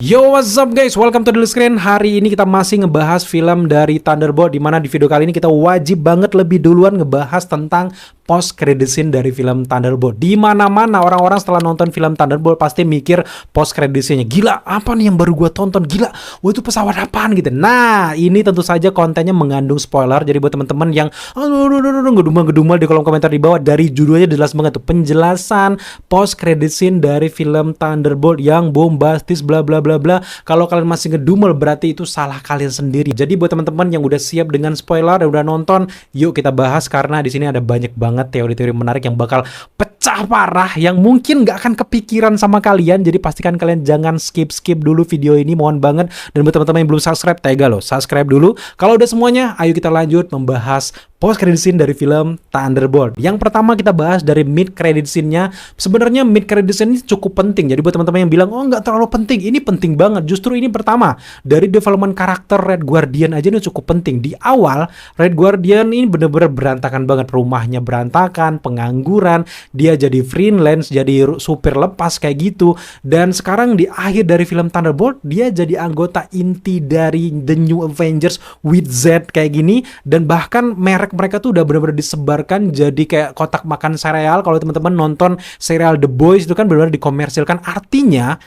Yo, what's up guys? Welcome to The Screen. Hari ini kita masih ngebahas film dari Thunderbolt, dimana di video kali ini kita wajib banget lebih duluan ngebahas tentang post credit scene dari film Thunderbolt. Di mana-mana orang-orang setelah nonton film Thunderbolt pasti mikir post credit scene-nya. Gila, apa nih yang baru gua tonton? Gila, wah itu pesawat apaan gitu. Nah, ini tentu saja kontennya mengandung spoiler. Jadi buat teman-teman yang ngedumel-ngedumel di kolom komentar di bawah, dari judulnya jelas banget tuh penjelasan post credit scene dari film Thunderbolt yang bombastis bla bla bla bla. Kalau kalian masih ngedumel berarti itu salah kalian sendiri. Jadi buat teman-teman yang udah siap dengan spoiler dan udah nonton, yuk kita bahas karena di sini ada banyak banget teori-teori menarik yang bakal pecah parah yang mungkin nggak akan kepikiran sama kalian. Jadi pastikan kalian jangan skip dulu video ini, mohon banget. Dan buat teman-teman yang belum subscribe, tega loh, subscribe dulu. Kalau udah semuanya, ayo kita lanjut membahas post credit scene dari film Thunderbolt. Yang pertama kita bahas dari mid credit scene-nya. Sebenarnya mid credit scene ini cukup penting. Jadi buat teman-teman yang bilang, oh nggak terlalu penting, ini penting banget. Justru ini pertama, dari development karakter Red Guardian aja ini cukup penting. Di awal, Red Guardian ini bener-bener berantakan banget. Rumahnya berantakan, pengangguran, dia jadi freelance, jadi supir lepas kayak gitu. Dan sekarang di akhir dari film Thunderbolt, dia jadi anggota inti dari The New Avengers with Z kayak gini. Dan bahkan mereka tuh udah benar-benar disebarkan jadi kayak kotak makan sereal. Kalau teman-teman nonton serial The Boys itu kan benar-benar dikomersilkan. Artinya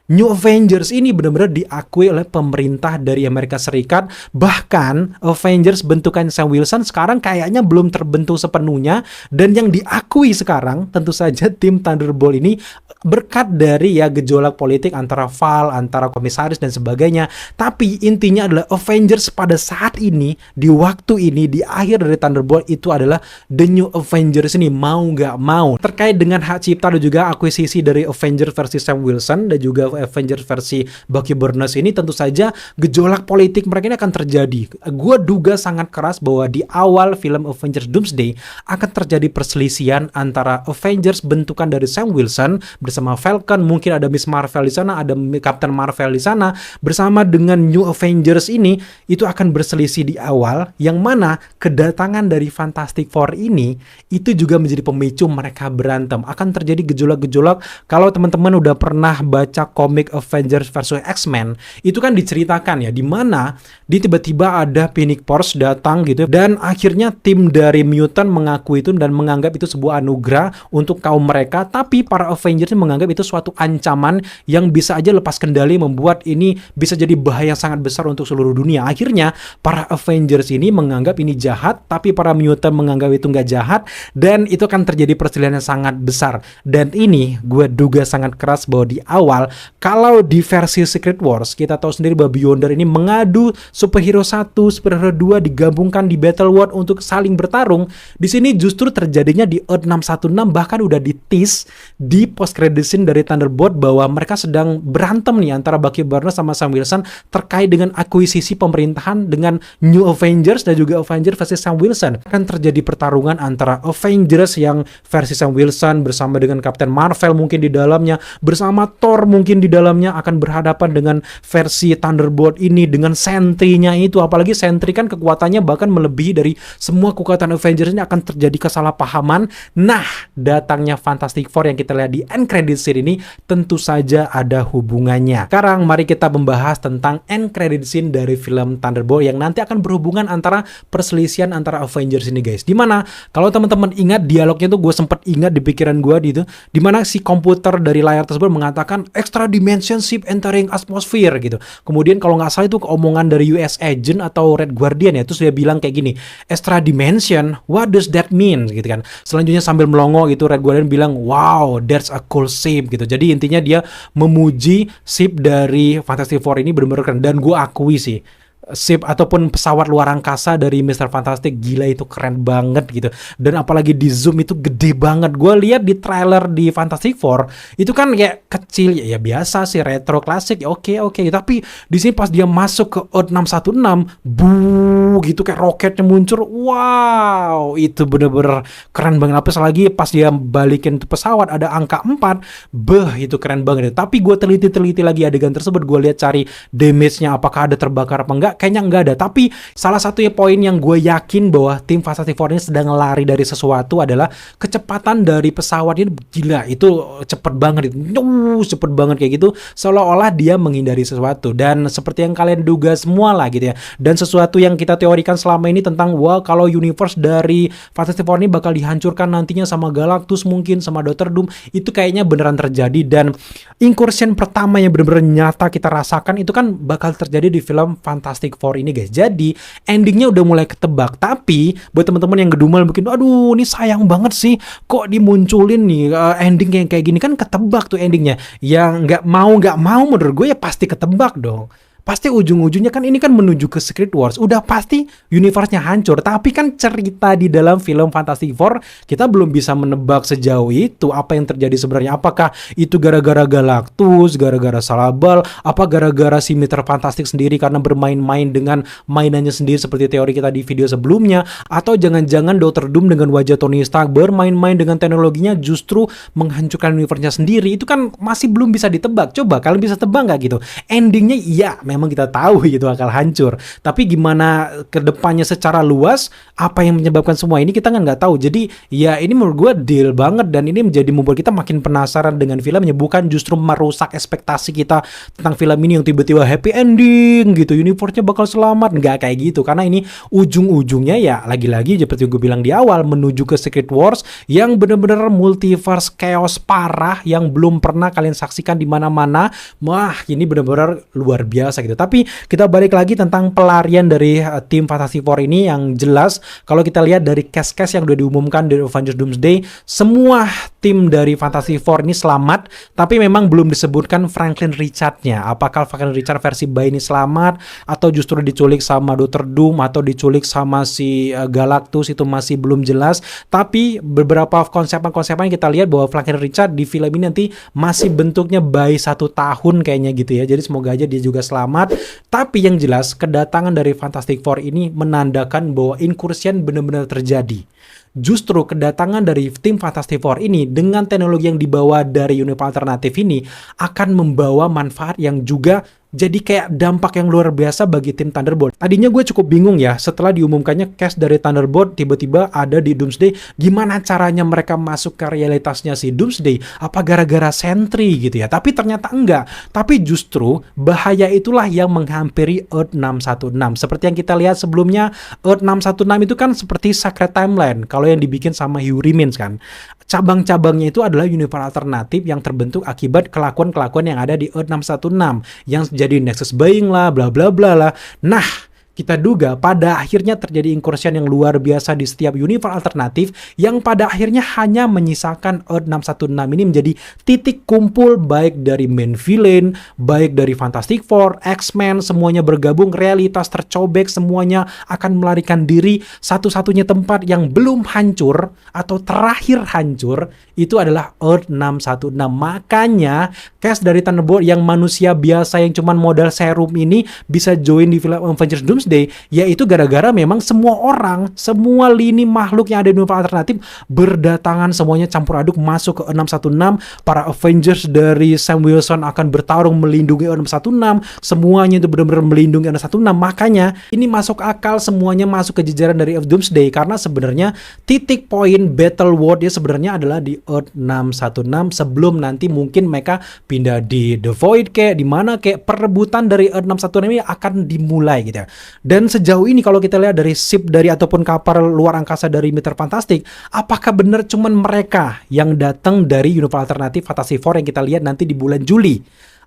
New Avengers ini benar-benar diakui oleh pemerintah dari Amerika Serikat. Bahkan Avengers bentukan Sam Wilson sekarang kayaknya belum terbentuk sepenuhnya. Dan yang diakui sekarang tentu saja tim Thunderbolt ini berkat dari ya gejolak politik antara Val, antara komisaris dan sebagainya. Tapi intinya adalah Avengers pada saat ini, di waktu ini, di akhir dari Thunderbolt itu adalah The New Avengers ini, mau nggak mau. Terkait dengan hak cipta dan juga akuisisi dari Avengers versi Sam Wilson dan juga Avengers versi Bucky Barnes ini, tentu saja gejolak politik mereka ini akan terjadi. Gue duga sangat keras bahwa di awal film Avengers Doomsday akan terjadi perselisihan antara Avengers bentukan dari Sam Wilson bersama Falcon, mungkin ada Miss Marvel di sana, ada Captain Marvel di sana, bersama dengan New Avengers ini, itu akan berselisih di awal, yang mana kedatangan dari Fantastic Four ini itu juga menjadi pemicu mereka berantem. Akan terjadi gejolak-gejolak. Kalau teman-teman udah pernah baca komik Avengers versus X-Men, itu kan diceritakan ya, dimana tiba-tiba ada Phoenix Force datang gitu, dan akhirnya tim dari mutant mengakui itu dan menganggap itu sebuah anugerah untuk kaum mereka, tapi para Avengers menganggap itu suatu ancaman yang bisa aja lepas kendali, membuat ini bisa jadi bahaya sangat besar untuk seluruh dunia. Akhirnya para Avengers ini menganggap ini jahat, tapi para mutant menganggap itu nggak jahat, dan itu akan terjadi perselisihan yang sangat besar. Dan ini gue duga sangat keras bahwa di awal, kalau di versi Secret Wars, kita tahu sendiri bahwa Beyonder ini mengadu superhero 1, superhero 2 digabungkan di Battle World untuk saling bertarung. Di sini justru terjadinya di Earth 616, bahkan udah di-tease di post credit scene dari Thunderbolt bahwa mereka sedang berantem nih antara Bucky Barnes sama Sam Wilson terkait dengan akuisisi pemerintahan dengan New Avengers dan juga Avengers versi Sam Wilson. Akan terjadi pertarungan antara Avengers yang versi Sam Wilson bersama dengan Captain Marvel mungkin di dalamnya, bersama Thor mungkin di dalamnya, akan berhadapan dengan versi Thunderbolt ini dengan Sentry-nya itu. Apalagi Sentry kan kekuatannya bahkan melebihi dari semua kekuatan Avengers. Ini akan terjadi kesalahpahaman. Nah, datangnya Fantastic Four yang kita lihat di end credit scene ini tentu saja ada hubungannya. Sekarang mari kita membahas tentang end credit scene dari film Thunderbolt yang nanti akan berhubungan antara perselisihan antara Avengers ini guys. Dimana kalau teman-teman ingat dialognya tuh, gue sempat ingat di pikiran gue gitu, dimana si komputer dari layar tersebut mengatakan extra dimension ship entering atmosphere gitu. Kemudian kalau nggak salah itu keomongan dari US Agent atau Red Guardian ya, terus dia bilang kayak gini, extra dimension, what does that mean gitu kan. Selanjutnya sambil melongo gitu, Red Guardian bilang, wow, that's a cool ship gitu. Jadi intinya dia memuji ship dari Fantastic Four ini benar-benar keren. Dan gue akui sih, ship ataupun pesawat luar angkasa dari Mr. Fantastic, gila itu keren banget gitu. Dan apalagi di zoom itu gede banget. Gue lihat di trailer di Fantastic Four itu kan kayak kecil ya, biasa sih, retro klasik ya, oke. Tapi di sini pas dia masuk ke Earth 616, gitu kayak roketnya muncul. Wow, itu bener-bener keren banget. Apalagi pas dia balikin tuh pesawat ada angka 4, itu keren banget. Tapi gue teliti lagi adegan tersebut, gue lihat cari damage-nya apakah ada terbakar apa enggak. kayaknya nggak ada. Tapi salah satu poin yang gue yakin bahwa tim Fantastic Four ini sedang lari dari sesuatu adalah kecepatan dari pesawat ini. Gila, itu cepet banget, cepet banget kayak gitu, seolah-olah dia menghindari sesuatu. Dan seperti yang kalian duga semua lah gitu ya, dan sesuatu yang kita teorikan selama ini tentang wah kalau universe dari Fantastic Four ini bakal dihancurkan nantinya sama Galactus, mungkin sama Doctor Doom, itu kayaknya beneran terjadi. Dan incursion pertama yang bener-bener nyata kita rasakan itu kan bakal terjadi di film Fantastic Four ini guys. Jadi endingnya udah mulai ketebak. Tapi buat teman-teman yang gedumel mungkin, aduh ini sayang banget sih kok dimunculin nih ending yang kayak gini, kan ketebak tuh endingnya. Yang nggak mau menurut gue ya pasti ketebak dong. Pasti ujung-ujungnya kan ini kan menuju ke Secret Wars. Udah pasti universe-nya hancur. Tapi kan cerita di dalam film Fantastic Four kita belum bisa menebak sejauh itu apa yang terjadi sebenarnya. Apakah itu gara-gara Galactus, gara-gara Salabal, apa gara-gara si Mr. Fantastic sendiri karena bermain-main dengan mainannya sendiri seperti teori kita di video sebelumnya, atau jangan-jangan Dr. Doom dengan wajah Tony Stark bermain-main dengan teknologinya justru menghancurkan universe-nya sendiri. Itu kan masih belum bisa ditebak. Coba kalian bisa tebak nggak gitu? Endingnya iya, memang kita tahu itu bakal hancur. Tapi gimana ke depannya secara luas, apa yang menyebabkan semua ini kita kan nggak tahu. Jadi ya ini menurut gue deal banget, dan ini menjadi membuat kita makin penasaran dengan filmnya, bukan justru merusak ekspektasi kita tentang film ini yang tiba-tiba happy ending gitu, universe-nya bakal selamat. Nggak kayak gitu, karena ini ujung-ujungnya ya lagi-lagi seperti gue bilang di awal, menuju ke Secret Wars yang bener-bener multiverse chaos parah yang belum pernah kalian saksikan di mana-mana. Wah, ini bener-bener luar biasa gitu. Tapi kita balik lagi tentang pelarian dari tim Fantastic Four ini. Yang jelas kalau kita lihat dari cast-cast yang udah diumumkan dari Avengers Doomsday, semua tim dari Fantastic Four ini selamat, tapi memang belum disebutkan Franklin Richard-nya. Apakah Franklin Richard versi bayi ini selamat, atau justru diculik sama Dr. Doom, atau diculik sama si Galactus, itu masih belum jelas. Tapi beberapa konsepan-konsepan kita lihat bahwa Franklin Richard di film ini nanti masih bentuknya bayi 1 tahun kayaknya gitu ya. Jadi semoga aja dia juga selamat. Tapi yang jelas kedatangan dari Fantastic Four ini menandakan bahwa incursion benar-benar terjadi. Justru kedatangan dari tim Fantastic Four ini dengan teknologi yang dibawa dari universe alternatif ini akan membawa manfaat yang juga jadi kayak dampak yang luar biasa bagi tim Thunderbolt. Tadinya gue cukup bingung ya setelah diumumkannya cast dari Thunderbolt tiba-tiba ada di Doomsday. Gimana caranya mereka masuk ke realitasnya si Doomsday? Apa gara-gara Sentry gitu ya? Tapi ternyata enggak. Tapi justru bahaya itulah yang menghampiri Earth 616. Seperti yang kita lihat sebelumnya, Earth 616 itu kan seperti Sacred Timeline kalau yang dibikin sama Hugh Remins kan. Cabang-cabangnya itu adalah universe alternatif yang terbentuk akibat kelakuan-kelakuan yang ada di Earth 616 yang jadi Nexus Buying lah, bla bla bla lah. Nah, kita duga pada akhirnya terjadi incursion yang luar biasa di setiap universe alternatif yang pada akhirnya hanya menyisakan Earth 616 ini menjadi titik kumpul baik dari main villain, baik dari Fantastic Four, X-Men, semuanya bergabung, realitas tercobek, semuanya akan melarikan diri. Satu-satunya tempat yang belum hancur atau terakhir hancur itu adalah Earth 616. Makanya cast dari Thunderbolt yang manusia biasa yang cuman modal serum ini bisa join di film Avengers Doomsday, yaitu gara-gara memang semua orang, semua lini makhluk yang ada di universe alternatif berdatangan, semuanya campur aduk masuk ke 616. Para Avengers dari Sam Wilson akan bertarung melindungi 616, semuanya itu benar-benar melindungi 616. Makanya ini masuk akal semuanya masuk ke jajaran dari Doomsday, karena sebenarnya titik poin battle world-nya sebenarnya adalah di Earth 616 sebelum nanti mungkin mereka pindah di The Void kayak di mana kayak perebutan dari Earth 616 ini akan dimulai gitu ya. Dan sejauh ini kalau kita lihat dari ship dari ataupun kapal luar angkasa dari Mr. Fantastic, apakah benar cuman mereka yang datang dari universe alternatif Fantastic Four yang kita lihat nanti di bulan Juli?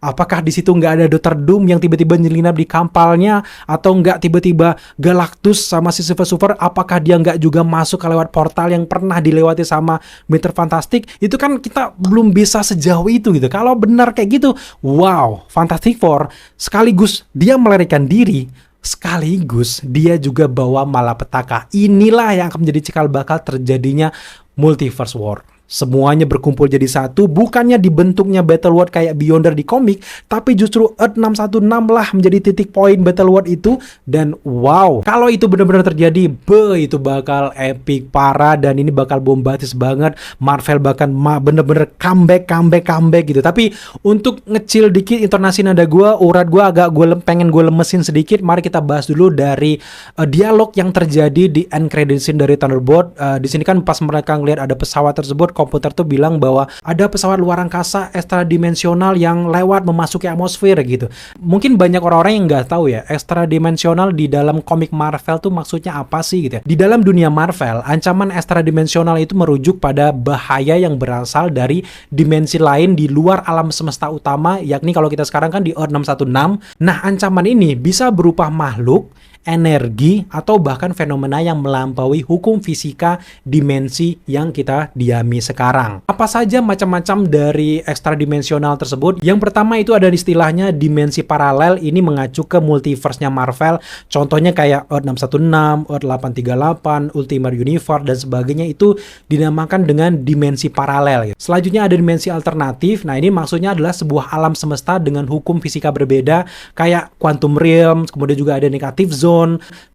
Apakah di situ nggak ada Dr. Doom yang tiba-tiba nyelinap di kapalnya, atau nggak tiba-tiba Galactus sama si Silver Surfer? Apakah dia nggak juga masuk ke lewat portal yang pernah dilewati sama Mr. Fantastic? Itu kan kita belum bisa sejauh itu gitu. Kalau benar kayak gitu, wow, Fantastic Four sekaligus dia melarikan diri, sekaligus dia juga bawa malapetaka. Inilah yang akan menjadi cikal bakal terjadinya multiverse war. semuanya berkumpul jadi satu, bukannya dibentuknya Battle World kayak Beyonder di komik, tapi justru Earth 616 lah menjadi titik poin Battle World itu. Dan wow, kalau itu benar-benar terjadi, itu bakal epic parah, dan ini bakal bombastis banget. Marvel bahkan bener-bener comeback gitu. Tapi untuk ngecil dikit intonasi nada urat gue agak pengen gue lemesin sedikit. Mari kita bahas dulu dari dialog yang terjadi di end credit scene dari Thunderbolt. Di sini kan pas mereka ngelihat ada pesawat tersebut, komputer tuh bilang bahwa ada pesawat luar angkasa ekstradimensional yang lewat memasuki atmosfer gitu. Mungkin banyak orang-orang yang nggak tahu ya, ekstradimensional di dalam komik Marvel tuh maksudnya apa sih gitu ya. Di dalam dunia Marvel, ancaman ekstradimensional itu merujuk pada bahaya yang berasal dari dimensi lain di luar alam semesta utama, yakni kalau kita sekarang kan di Earth 616. Nah, ancaman ini bisa berupa makhluk, energi, atau bahkan fenomena yang melampaui hukum fisika dimensi yang kita diami sekarang. Apa saja macam-macam dari ekstradimensional tersebut? Yang pertama itu ada istilahnya dimensi paralel. Ini mengacu ke multiverse-nya Marvel. Contohnya kayak Earth 616, Earth 838, Ultimate Universe, dan sebagainya itu dinamakan dengan dimensi paralel. Selanjutnya ada dimensi alternatif. Nah, ini maksudnya adalah sebuah alam semesta dengan hukum fisika berbeda, kayak quantum realm, kemudian juga ada negative zone.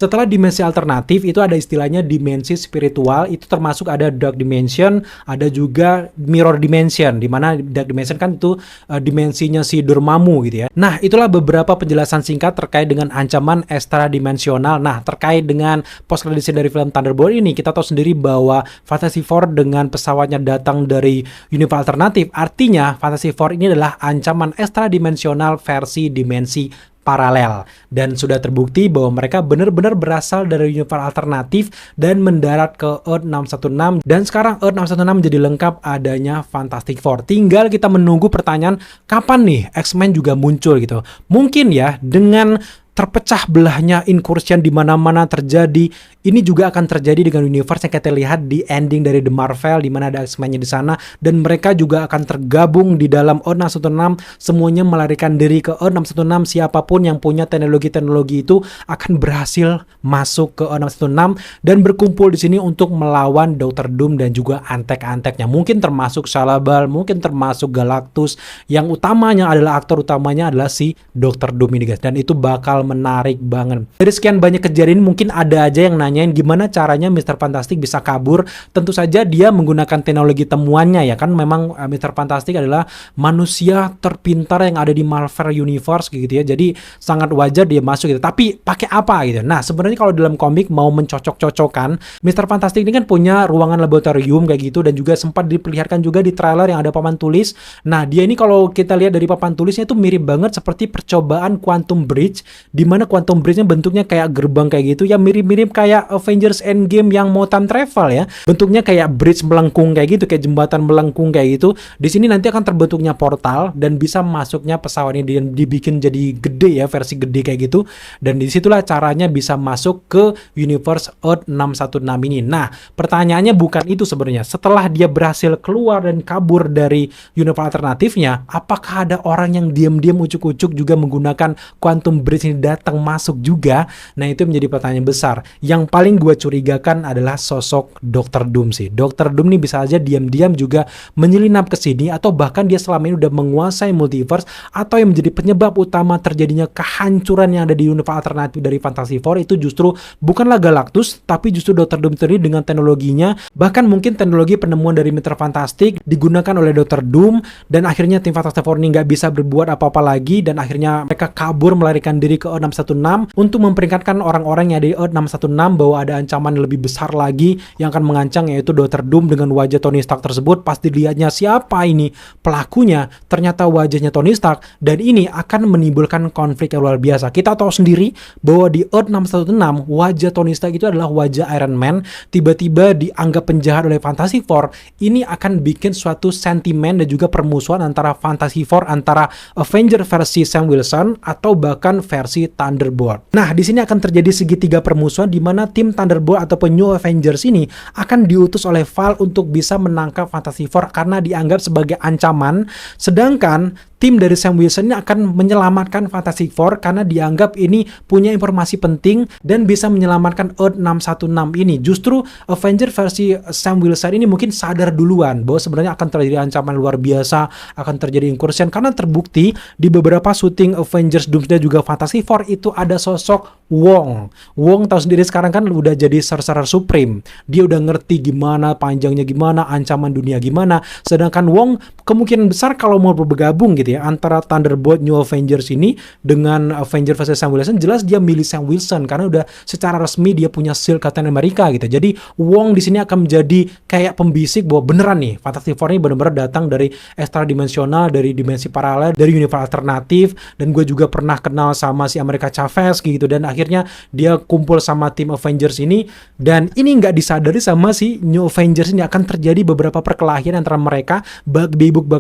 Setelah dimensi alternatif itu ada istilahnya dimensi spiritual, itu termasuk ada dark dimension, ada juga mirror dimension, di mana dark dimension kan itu dimensinya si Dormammu gitu ya. Nah, itulah beberapa penjelasan singkat terkait dengan ancaman ekstradimensional. Nah, terkait dengan post credit scene dari film Thunderbolt ini, kita tahu sendiri bahwa Fantastic Four dengan pesawatnya datang dari universe alternatif, artinya Fantastic Four ini adalah ancaman ekstradimensional versi dimensi paralel, dan sudah terbukti bahwa mereka benar-benar berasal dari universe alternatif dan mendarat ke Earth 616, dan sekarang Earth 616 menjadi lengkap adanya Fantastic Four. Tinggal kita menunggu pertanyaan kapan nih X-Men juga muncul gitu. Mungkin ya dengan terpecah belahnya incursion di mana-mana terjadi, ini juga akan terjadi dengan universe yang kita lihat di ending dari The Marvel, di mana ada X-Men-nya di sana, dan mereka juga akan tergabung di dalam Earth 616, semuanya melarikan diri ke Earth 616. Siapapun yang punya teknologi-teknologi itu akan berhasil masuk ke Earth 616 dan berkumpul di sini untuk melawan Dr. Doom dan juga antek-anteknya. Mungkin termasuk Shalla-Bal, mungkin termasuk Galactus. Yang utamanya adalah aktor utamanya adalah si Dr. Doom ini guys, dan itu bakal menarik banget. Dari sekian banyak kejadian, mungkin ada aja yang nanyain gimana caranya Mr. Fantastic bisa kabur. Tentu saja dia menggunakan teknologi temuannya ya kan. Memang Mr. Fantastic adalah manusia terpintar yang ada di Marvel Universe gitu ya. Jadi sangat wajar dia masuk gitu. Tapi pakai apa gitu. Nah, sebenarnya kalau dalam komik mau mencocok-cocokkan, Mr. Fantastic ini kan punya ruangan laboratorium kayak gitu, dan juga sempat diperlihatkan juga di trailer yang ada papan tulis. Nah, dia ini kalau kita lihat dari papan tulisnya itu mirip banget seperti percobaan Quantum Bridge, di mana Quantum Bridge-nya bentuknya kayak gerbang kayak gitu ya, mirip-mirip kayak Avengers Endgame yang mau time travel ya. Bentuknya kayak bridge melengkung kayak gitu, kayak jembatan melengkung kayak gitu. Di sini nanti akan terbentuknya portal dan bisa masuknya pesawat ini dibikin jadi gede ya, versi gede kayak gitu. Dan disitulah caranya bisa masuk ke universe Earth 616 ini. Nah, pertanyaannya bukan itu sebenarnya. Setelah dia berhasil keluar dan kabur dari universe alternatifnya, apakah ada orang yang diam-diam ucuk-ucuk juga menggunakan Quantum Bridge ini datang masuk juga? Nah, itu menjadi pertanyaan besar. Yang paling gue curigakan adalah sosok Dr. Doom sih. Dr. Doom ini bisa aja diam-diam juga menyelinap ke sini, atau bahkan dia selama ini udah menguasai multiverse, atau yang menjadi penyebab utama terjadinya kehancuran yang ada di universe alternatif dari Fantastic Four itu justru bukanlah Galactus, tapi justru Dr. Doom sendiri dengan teknologinya. Bahkan mungkin teknologi penemuan dari Mr. Fantastic digunakan oleh Dr. Doom, dan akhirnya tim Fantastic Four ini nggak bisa berbuat apa-apa lagi, dan akhirnya mereka kabur melarikan diri ke Earth 616 untuk memperingatkan orang-orang yang ada di Earth 616 bahwa ada ancaman lebih besar lagi yang akan mengancam, yaitu Dr. Doom dengan wajah Tony Stark tersebut. Pas dilihatnya siapa ini pelakunya, ternyata wajahnya Tony Stark, dan ini akan menimbulkan konflik yang luar biasa. Kita tahu sendiri bahwa di Earth 616 wajah Tony Stark itu adalah wajah Iron Man, tiba-tiba dianggap penjahat oleh Fantastic Four. Ini akan bikin suatu sentimen dan juga permusuhan antara Fantastic Four, antara Avenger versi Sam Wilson atau bahkan versi versi Thunderbolt. Nah, di sini akan terjadi segitiga permusuhan di mana tim Thunderbolt ataupun New Avengers ini akan diutus oleh Val untuk bisa menangkap Fantastic Four karena dianggap sebagai ancaman, sedangkan tim dari Sam Wilson ini akan menyelamatkan Fantastic Four karena dianggap ini punya informasi penting dan bisa menyelamatkan Earth 616 ini. Justru Avenger versi Sam Wilson ini mungkin sadar duluan bahwa sebenarnya akan terjadi ancaman luar biasa, akan terjadi incursion karena terbukti di beberapa syuting Avengers Doomsday juga Fantastic Four itu ada sosok Wong. Wong tahu sendiri sekarang kan udah jadi Sorcerer Supreme. Dia udah ngerti gimana panjangnya gimana, ancaman dunia gimana. Sedangkan Wong kemungkinan besar kalau mau bergabung gitu ya antara Thunderbolt New Avengers ini dengan Avengers versus Sam Wilson, jelas dia milih Sam Wilson karena udah secara resmi dia punya shield Captain America gitu. Jadi Wong di sini akan menjadi kayak pembisik bahwa beneran nih Fantastic Four ini benar-benar datang dari extra dimensional, dari dimensi paralel, dari universe alternatif, dan gue juga pernah kenal sama si America Chavez gitu, dan akhirnya dia kumpul sama tim Avengers ini, dan ini nggak disadari sama si New Avengers ini akan terjadi beberapa perkelahian antara mereka, bug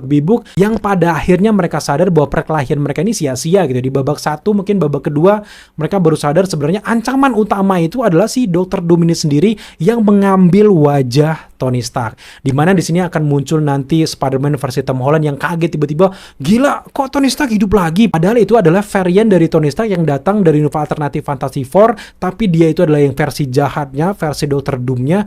bibuk yang pada akhirnya mereka sadar bahwa perkelahian mereka ini sia-sia gitu. Di babak 1 mungkin babak kedua mereka baru sadar sebenarnya ancaman utama itu adalah si Dr. Doom ini sendiri yang mengambil wajah Tony Stark. Dimana di sini akan muncul nanti Spider-Man versi Tom Holland yang kaget tiba-tiba, gila kok Tony Stark hidup lagi? Padahal itu adalah varian dari Tony Stark yang datang dari universe alternatif Fantastic Four, tapi dia itu adalah yang versi jahatnya, versi Dr. Doom-nya.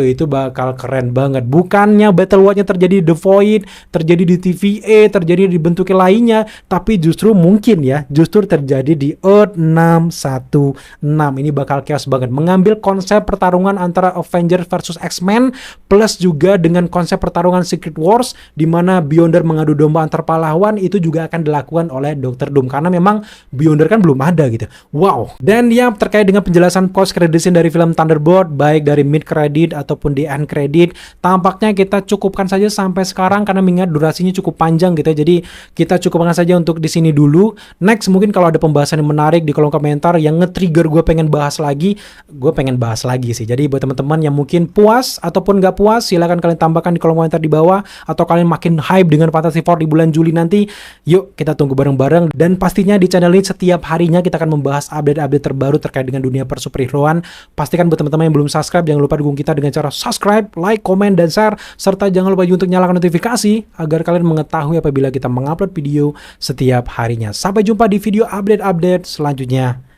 Itu bakal keren banget. Bukannya Battle World-nya terjadi di The Void, terjadi di TVA, terjadi di bentuknya lainnya, tapi justru mungkin ya, justru terjadi di Earth 616. Ini bakal chaos banget. Mengambil konsep pertarungan antara Avengers versus X-Men plus juga dengan konsep pertarungan Secret Wars di mana Beyonder mengadu domba antar pahlawan, itu juga akan dilakukan oleh Dr. Doom karena memang Beyonder kan belum ada gitu. Wow. Dan ya terkait dengan penjelasan post credit scene dari film Thunderbolt baik dari mid credit ataupun di end credit, tampaknya kita cukupkan saja sampai sekarang karena mengingat durasinya cukup panjang gitu ya. Jadi kita cukupkan saja untuk di sini dulu. Next mungkin kalau ada pembahasan yang menarik di kolom komentar yang nge-trigger gue pengen bahas lagi sih. Jadi buat teman-teman yang mungkin puas ataupun nggak puas, silahkan kalian tambahkan di kolom komentar di bawah, atau kalian makin hype dengan Fantastic Four di bulan Juli nanti, yuk kita tunggu bareng-bareng. Dan pastinya di channel ini setiap harinya kita akan membahas update-update terbaru terkait dengan dunia persuperheroan. Pastikan buat teman-teman yang belum subscribe, jangan lupa dukung kita dengan cara subscribe, like, komen, dan share, serta jangan lupa juga untuk nyalakan notifikasi agar kalian mengetahui apabila kita mengupload video setiap harinya. Sampai jumpa di video update-update selanjutnya.